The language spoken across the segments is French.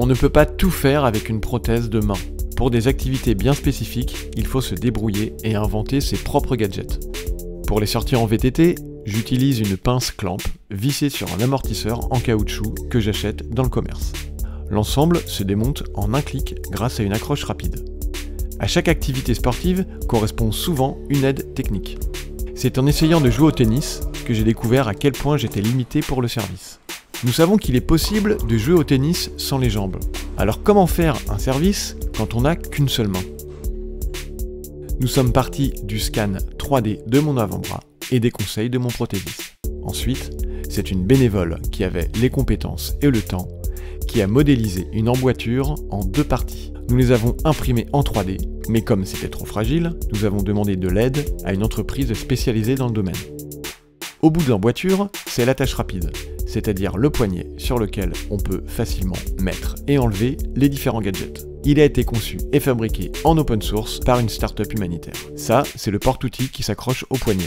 On ne peut pas tout faire avec une prothèse de main. Pour des activités bien spécifiques, il faut se débrouiller et inventer ses propres gadgets. Pour les sorties en VTT, j'utilise une pince clamp vissée sur un amortisseur en caoutchouc que j'achète dans le commerce. L'ensemble se démonte en un clic grâce à une accroche rapide. À chaque activité sportive correspond souvent une aide technique. C'est en essayant de jouer au tennis que j'ai découvert à quel point j'étais limité pour le service. Nous savons qu'il est possible de jouer au tennis sans les jambes. Alors comment faire un service quand on n'a qu'une seule main? Nous sommes partis du scan 3D de mon avant-bras et des conseils de mon prothésiste. Ensuite, c'est une bénévole qui avait les compétences et le temps qui a modélisé une emboîture en 2 parties. Nous les avons imprimées en 3D, mais comme c'était trop fragile, nous avons demandé de l'aide à une entreprise spécialisée dans le domaine. Au bout de l'emboîture, c'est l'attache rapide, c'est-à-dire le poignet sur lequel on peut facilement mettre et enlever les différents gadgets. Il a été conçu et fabriqué en open source par une start-up humanitaire. Ça, c'est le porte-outil qui s'accroche au poignet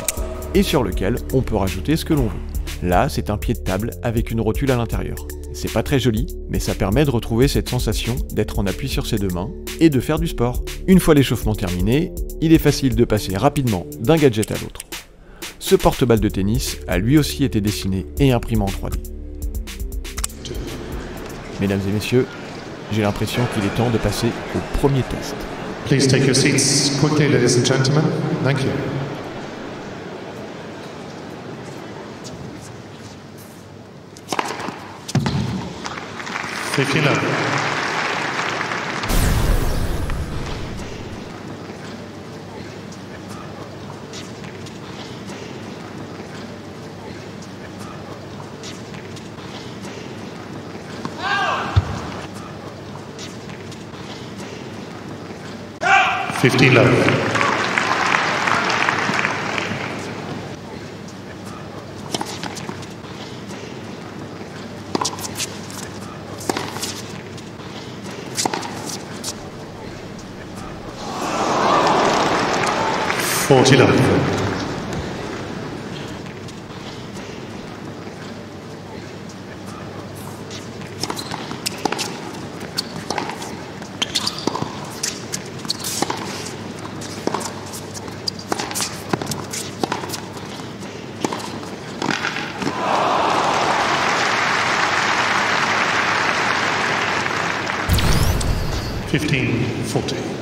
et sur lequel on peut rajouter ce que l'on veut. Là, c'est un pied de table avec une rotule à l'intérieur. C'est pas très joli, mais ça permet de retrouver cette sensation d'être en appui sur ses 2 mains et de faire du sport. Une fois l'échauffement terminé, il est facile de passer rapidement d'un gadget à l'autre. Ce porte-balle de tennis a lui aussi été dessiné et imprimé en 3D. Mesdames et messieurs, j'ai l'impression qu'il est temps de passer au premier test. Please take your seats quickly, ladies and gentlemen. Thank you. If you know. Oh! 50 love. $40 love. $15.40.